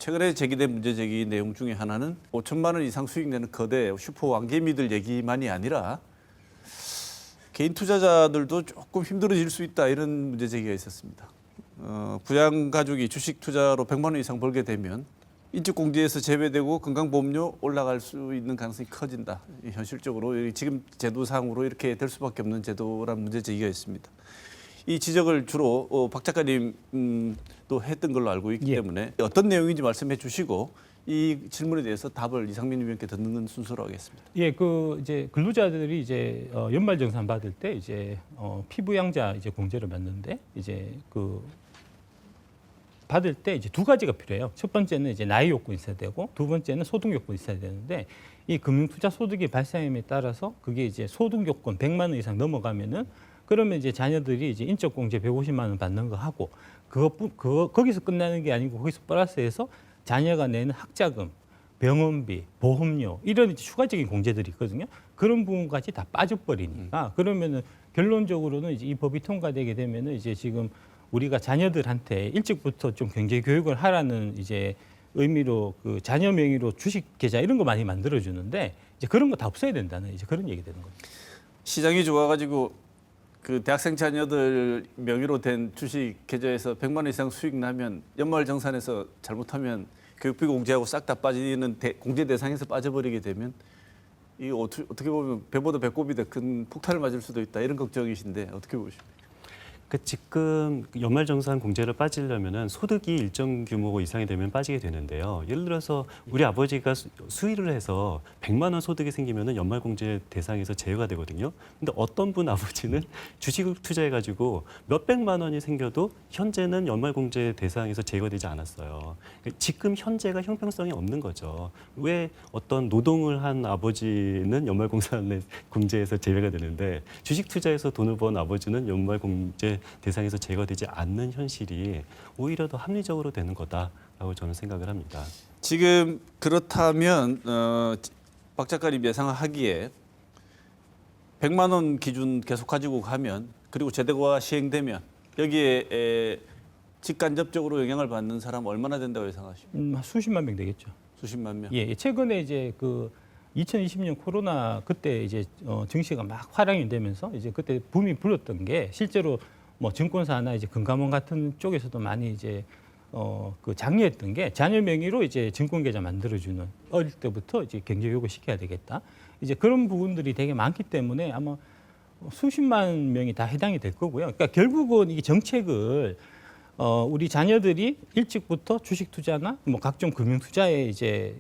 최근에 제기된 문제 제기 내용 중에 하나는 5천만 원 이상 수익 내는 거대 슈퍼 왕개미들 얘기만이 아니라 개인 투자자들도 조금 힘들어질 수 있다 이런 문제 제기가 있었습니다. 부양 가족이 주식 투자로 100만 원 이상 벌게 되면 인적공제에서 제외되고 건강보험료 올라갈 수 있는 가능성이 커진다. 현실적으로 지금 제도상으로 이렇게 될 수밖에 없는 제도라는 문제 제기가 있습니다. 이 지적을 주로 박 작가님도 했던 걸로 알고 있기 때문에 어떤 내용인지 말씀해 주시고 이 질문에 대해서 답을 이상민 위원께 듣는 순서로 하겠습니다. 예, 이제 근로자들이 이제 연말정산 받을 때 이제 피부양자 이제 공제를 받는데 이제 받을 때 이제 두 가지가 필요해요. 첫 번째는 이제 나이 요건이 있어야 되고 두 번째는 소득 요건이 있어야 되는데 이 금융투자 소득이 발생함에 따라서 그게 이제 소득 요건 100만 원 이상 넘어가면은 그러면 이제 자녀들이 이제 인적공제 150만 원 받는 거 하고 거기서 끝나는 게 아니고 거기서 플러스해서 자녀가 내는 학자금, 병원비, 보험료 이런 이제 추가적인 공제들이 있거든요. 그런 부분까지 다 빠져버리니까 그러면은 결론적으로는 이제 이 법이 통과되게 되면은 이제 지금 우리가 자녀들한테 일찍부터 좀 경제 교육을 하라는 이제 의미로 그 자녀 명의로 주식 계좌 이런 거 많이 만들어 주는데 이제 그런 거 다 없어야 된다는 이제 그런 얘기 되는 겁니다. 시장이 좋아가지고 그 대학생 자녀들 명의로 된 주식 계좌에서 100만 원 이상 수익 나면 연말정산에서 잘못하면 교육비 공제하고 싹 다 빠지는 공제 대상에서 빠져버리게 되면 이 어떻게 보면 배보다 배꼽이 더 큰 폭탄을 맞을 수도 있다 이런 걱정이신데 어떻게 보십니까? 지금 연말정산 공제를 빠지려면은 소득이 일정 규모 이상이 되면 빠지게 되는데요. 예를 들어서 우리 아버지가 수의를 해서 100만 원 소득이 생기면은 연말공제 대상에서 제외가 되거든요. 근데 어떤 분 아버지는 주식을 투자해가지고 몇백만 원이 생겨도 현재는 연말공제 대상에서 제외가 되지 않았어요. 지금 현재가 형평성이 없는 거죠. 왜 어떤 노동을 한 아버지는 연말공제에서 제외가 되는데 주식 투자해서 돈을 번 아버지는 연말공제 대상에서 제거되지 않는 현실이 오히려 더 합리적으로 되는 거다라고 저는 생각을 합니다. 지금 그렇다면 박 작가님 예상하기에 100만 원 기준 계속 가지고 가면 그리고 제도가 시행되면 여기에 직간접적으로 영향을 받는 사람 얼마나 된다고 예상하십니까? 수십만 명 되겠죠. 수십만 명. 예, 최근에 이제 2020년 코로나 그때 이제 증시가 막 화랑이 되면서 이제 그때 붐이 불었던 게 실제로 뭐 증권사나 이제 금감원 같은 쪽에서도 많이 이제 장려했던 게 자녀 명의로 이제 증권 계좌 만들어주는 어릴 때부터 이제 경제 교육을 시켜야 되겠다. 이제 그런 부분들이 되게 많기 때문에 아마 수십만 명이 다 해당이 될 거고요. 그러니까 결국은 이 정책을 우리 자녀들이 일찍부터 주식 투자나 뭐 각종 금융 투자에 이제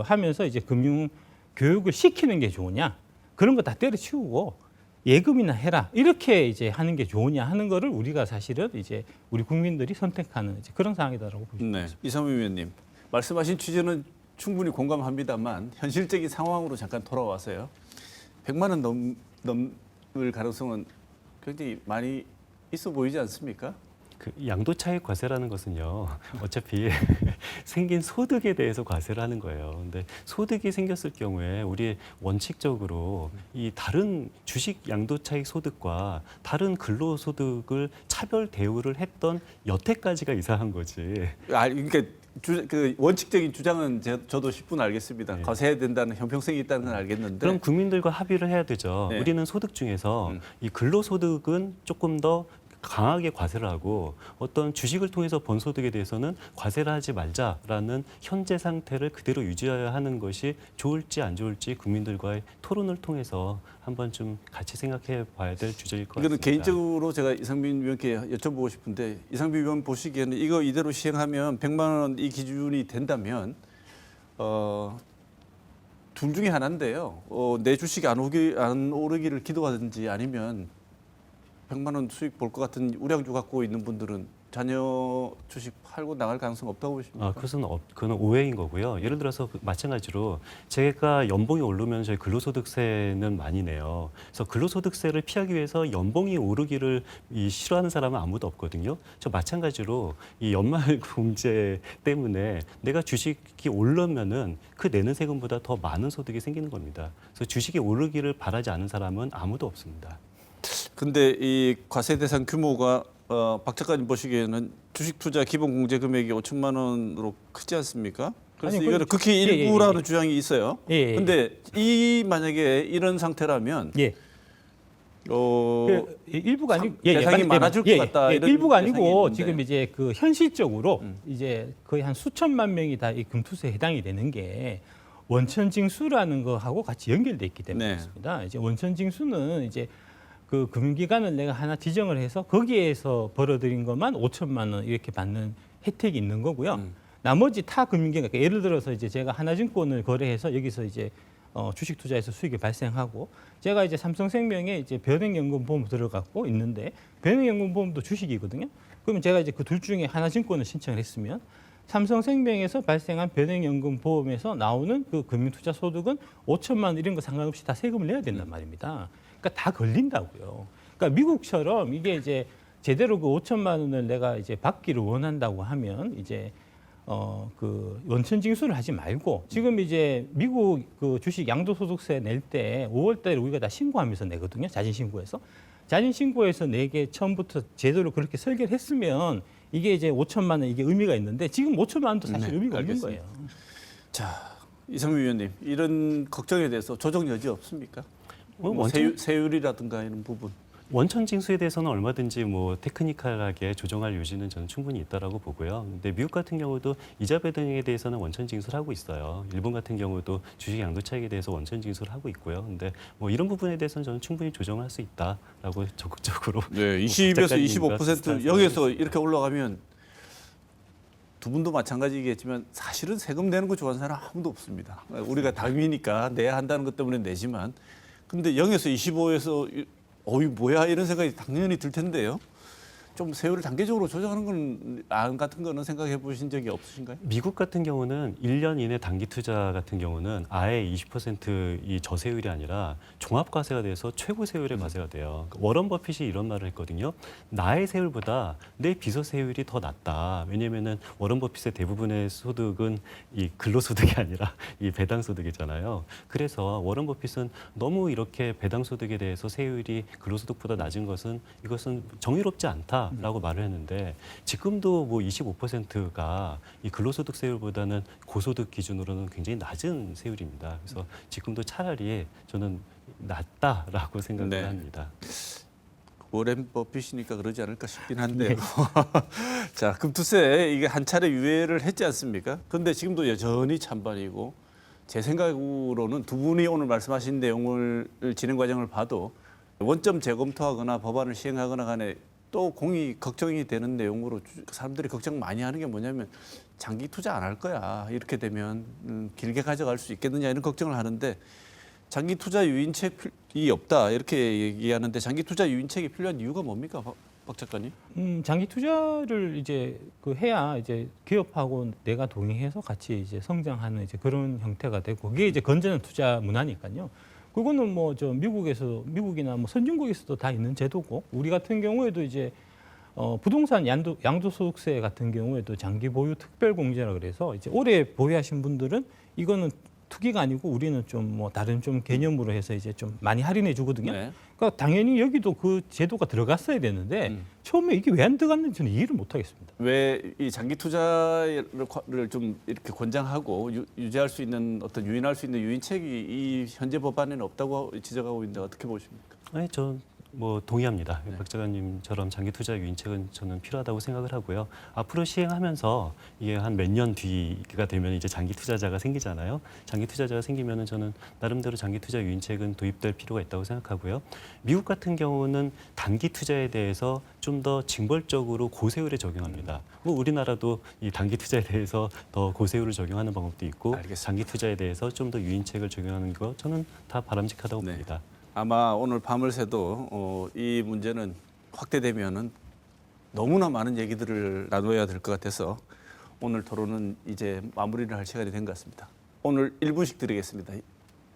하면서 이제 금융 교육을 시키는 게 좋으냐 그런 거 다 때려치우고 예금이나 해라 이렇게 이제 하는 게 좋으냐 하는 거를 우리가 사실은 이제 우리 국민들이 선택하는 이제 그런 상황이다라고 보시면 네, 이상민 위원님 말씀하신 취지는 충분히 공감합니다만 현실적인 상황으로 잠깐 돌아와서요. 100만 원 넘을 가능성은 굉장히 많이 있어 보이지 않습니까? 그 양도 차익 과세라는 것은요. 어차피 생긴 소득에 대해서 과세를 하는 거예요. 근데 소득이 생겼을 경우에 우리 원칙적으로 이 다른 주식 양도 차익 소득과 다른 근로 소득을 차별 대우를 했던 여태까지가 이상한 거지. 그러니까 그 원칙적인 주장은 저도 10분 알겠습니다. 네. 과세해야 된다는 형평성이 있다는 건 알겠는데. 그럼 국민들과 합의를 해야 되죠. 네. 우리는 소득 중에서 이 근로 소득은 조금 더 강하게 과세를 하고 어떤 주식을 통해서 번 소득에 대해서는 과세를 하지 말자라는 현재 상태를 그대로 유지해야 하는 것이 좋을지 안 좋을지 국민들과의 토론을 통해서 한번 좀 같이 생각해 봐야 될 주제일 것 같습니다. 이거는 개인적으로 제가 이상민 위원께 여쭤보고 싶은데 이상민 위원 보시기에는 이거 이대로 시행하면 100만 원 이 기준이 된다면 둘 중에 하나인데요. 내 주식이 안 오르기를 기도하든지 아니면 100만 원 수익 볼 것 같은 우량주 갖고 있는 분들은 자녀 주식 팔고 나갈 가능성 없다고 보십니까? 그건 오해인 거고요. 예를 들어서 마찬가지로 제가 연봉이 오르면 저희 근로소득세는 많이 내요. 그래서 근로소득세를 피하기 위해서 연봉이 오르기를 싫어하는 사람은 아무도 없거든요. 저 마찬가지로 이 연말공제 때문에 내가 주식이 오르면은 그 내는 세금보다 더 많은 소득이 생기는 겁니다. 그래서 주식이 오르기를 바라지 않는 사람은 아무도 없습니다. 근데 이 과세 대상 규모가 박 작가님 보시기에는 주식 투자 기본 공제 금액이 5천만 원으로 크지 않습니까? 그래서 아니, 이거는 그- 극히 예, 예, 일부라는 예. 주장이 있어요. 예, 예, 근데 이 만약에 이런 상태라면 예. 일부가 아니고 대상이 많아질 것 같다, 이런 일부가 예상이 아니고 있는데. 지금 이제 그 현실적으로 이제 거의 한 수천만 명이 다 이 금투세에 해당이 되는 게 원천징수라는 거하고 같이 연결돼 있기 때문에 네. 그렇습니다. 이제 원천징수는 이제 그 금융기관을 내가 하나 지정을 해서 거기에서 벌어들인 것만 5천만 원 이렇게 받는 혜택이 있는 거고요. 나머지 타 금융기관, 그러니까 예를 들어서 이제 제가 하나증권을 거래해서 여기서 이제 주식 투자에서 수익이 발생하고 제가 이제 삼성생명에 이제 변액연금보험 들어갔고 있는데 변액연금보험도 주식이거든요. 그러면 제가 이제 그 둘 중에 하나증권을 신청을 했으면 삼성생명에서 발생한 변액연금보험에서 나오는 그 금융투자 소득은 5천만 원 이런 거 상관없이 다 세금을 내야 된단 말입니다. 그러니까 다 걸린다고요. 그러니까 미국처럼 이게 이제 제대로 그 5천만 원을 내가 이제 받기를 원한다고 하면 이제 그 원천징수를 하지 말고 지금 이제 미국 그 주식 양도소득세 낼 때 5월달에 우리가 다 신고하면서 내거든요. 자진신고해서. 자진신고해서 내게 처음부터 제대로 그렇게 설계를 했으면 이게 이제 5천만 원 이게 의미가 있는데 지금 5천만 원도 사실 네, 의미가 알겠습니다. 없는 거예요. 자, 이상민 위원님, 이런 걱정에 대해서 조정 여지 없습니까? 뭐 세율이라든가 이런 부분. 원천 징수에 대해서는 얼마든지 뭐 테크니컬하게 조정할 여지는 저는 충분히 있다라고 보고요. 근데 미국 같은 경우도 이자 배당에 대해서는 원천 징수를 하고 있어요. 일본 같은 경우도 주식 양도 차익에 대해서 원천 징수를 하고 있고요. 근데 뭐 이런 부분에 대해서는 저는 충분히 조정을 할 수 있다라고 적극적으로 네, 20에서 25% 여기에서 이렇게 올라가면 두 분도 마찬가지겠지만 사실은 세금 내는 거 좋아하는 사람 아무도 없습니다. 우리가 당위니까 내야 한다는 것 때문에 내지만 근데 0에서 25에서 어이 뭐야 이런 생각이 당연히 들 텐데요. 좀 세율을 단계적으로 조정하는 건 안 같은 거는 생각해 보신 적이 없으신가요? 미국 같은 경우는 1년 이내 단기 투자 같은 경우는 아예 20%이 저세율이 아니라 종합과세가 돼서 최고 세율의 과세가 돼요. 워런 버핏이 이런 말을 했거든요. 나의 세율보다 내 비서세율이 더 낮다. 왜냐면은 워런 버핏의 대부분의 소득은 이 근로소득이 아니라 이 배당소득이잖아요. 그래서 워런 버핏은 너무 이렇게 배당소득에 대해서 세율이 근로소득보다 낮은 것은 이것은 정의롭지 않다라고 말을 했는데 지금도 뭐 25%가 이 근로소득 세율보다는 고소득 기준으로는 굉장히 낮은 세율입니다. 그래서 지금도 차라리 저는 낮다라고 생각을 네. 합니다. 워렌 버핏이니까 그러지 않을까 싶긴 한데요. 자, 금투세 이게 한 차례 유예를 했지 않습니까? 그런데 지금도 여전히 찬반이고 제 생각으로는 두 분이 오늘 말씀하신 내용을 진행 과정을 봐도 원점 재검토하거나 법안을 시행하거나 간에 또 걱정이 되는 내용으로 사람들이 걱정 많이 하는 게 뭐냐면 장기 투자 안 할 거야. 이렇게 되면 길게 가져갈 수 있겠느냐 이런 걱정을 하는데 장기 투자 유인책이 없다 이렇게 얘기하는데 장기 투자 유인책이 필요한 이유가 뭡니까, 박 작가님? 장기 투자를 이제 그 해야 이제 기업하고 내가 동의해서 같이 이제 성장하는 이제 그런 형태가 되고 그게 이제 건전한 투자 문화니까요. 그거는 뭐 저 미국이나 뭐 선진국에서도 다 있는 제도고 우리 같은 경우에도 이제 부동산 양도소득세 같은 경우에도 장기 보유 특별 공제라 그래서 이제 오래 보유하신 분들은 이거는 투기가 아니고 우리는 좀 뭐 다른 좀 개념으로 해서 이제 좀 많이 할인해 주거든요. 네. 그러니까 당연히 여기도 그 제도가 들어갔어야 되는데 처음에 이게 왜 안 들어갔는지 저는 이해를 못 하겠습니다. 왜 이 장기 투자를 좀 이렇게 권장하고 유지할 수 있는 어떤 유인할 수 있는 유인책이 이 현재 법안에는 없다고 지적하고 있는데 어떻게 보십니까? 아니, 뭐 동의합니다. 박 작가님처럼 장기 투자 유인책은 저는 필요하다고 생각을 하고요. 앞으로 시행하면서 이게 한 몇 년 뒤가 되면 이제 장기 투자자가 생기잖아요. 장기 투자자가 생기면은 저는 나름대로 장기 투자 유인책은 도입될 필요가 있다고 생각하고요. 미국 같은 경우는 단기 투자에 대해서 좀 더 징벌적으로 고세율에 적용합니다. 뭐 우리나라도 이 단기 투자에 대해서 더 고세율을 적용하는 방법도 있고 알겠습니다. 장기 투자에 대해서 좀 더 유인책을 적용하는 거 저는 다 바람직하다고 네. 봅니다. 아마 오늘 밤을 새도 이 문제는 확대되면은 너무나 많은 얘기들을 나눠야 될 것 같아서 오늘 토론은 이제 마무리를 할 시간이 된 것 같습니다. 오늘 1분씩 드리겠습니다.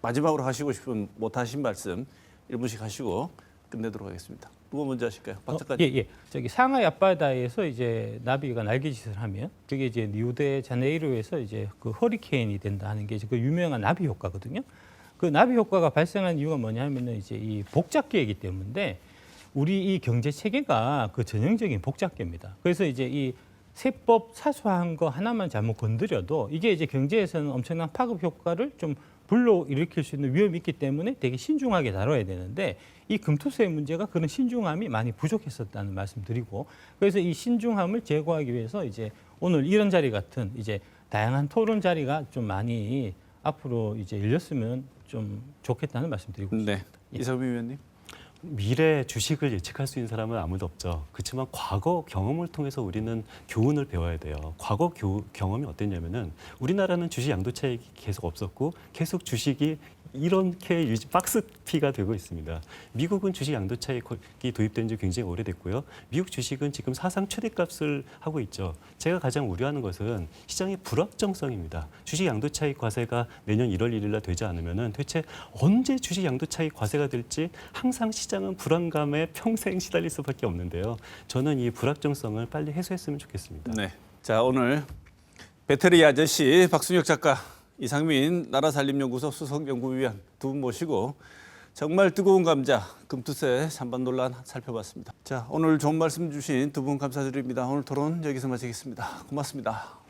마지막으로 하시고 싶은 못하신 말씀 1분씩 하시고 끝내도록 하겠습니다. 누가 먼저 하실까요? 박 작가님. 예. 저기 상하이 앞바다에서 이제 나비가 날개짓을 하면 그게 이제 리우데자네이루에서 이제 그 허리케인이 된다 하는 게 그 유명한 나비 효과거든요. 그 나비 효과가 발생한 이유가 뭐냐면은 이제 이 복잡계이기 때문에 우리 이 경제 체계가 그 전형적인 복잡계입니다. 그래서 이제 이 세법 사소한 거 하나만 잘못 건드려도 이게 이제 경제에서는 엄청난 파급 효과를 좀 불러일으킬 수 있는 위험이 있기 때문에 되게 신중하게 다뤄야 되는데 이 금투세 문제가 그런 신중함이 많이 부족했었다는 말씀드리고 그래서 이 신중함을 제고하기 위해서 이제 오늘 이런 자리 같은 이제 다양한 토론 자리가 좀 많이 앞으로 이제 열렸으면 좀 좋겠다는 말씀드리고 싶습니다. 네. 이상민 위원님. 미래 주식을 예측할 수 있는 사람은 아무도 없죠. 그렇지만 과거 경험을 통해서 우리는 교훈을 배워야 돼요. 과거 경험이 어땠냐면은 우리나라는 주식 양도 차익이 계속 없었고 계속 주식이 이렇게 박스피가 되고 있습니다. 미국은 주식 양도 차익이 도입된 지 굉장히 오래됐고요. 미국 주식은 지금 사상 최대값을 하고 있죠. 제가 가장 우려하는 것은 시장의 불확정성입니다. 주식 양도 차익 과세가 내년 1월 1일 날 되지 않으면은 대체 언제 주식 양도 차익 과세가 될지 항상 시장은 불안감에 평생 시달릴 수밖에 없는데요. 저는 이 불확정성을 빨리 해소했으면 좋겠습니다. 네. 자, 오늘 배터리 아저씨 박순혁 작가, 이상민 나라살림연구소 수석연구위원 두 분 모시고 정말 뜨거운 감자 금투세 찬반 논란 살펴봤습니다. 자, 오늘 좋은 말씀 주신 두 분 감사드립니다. 오늘 토론 여기서 마치겠습니다. 고맙습니다.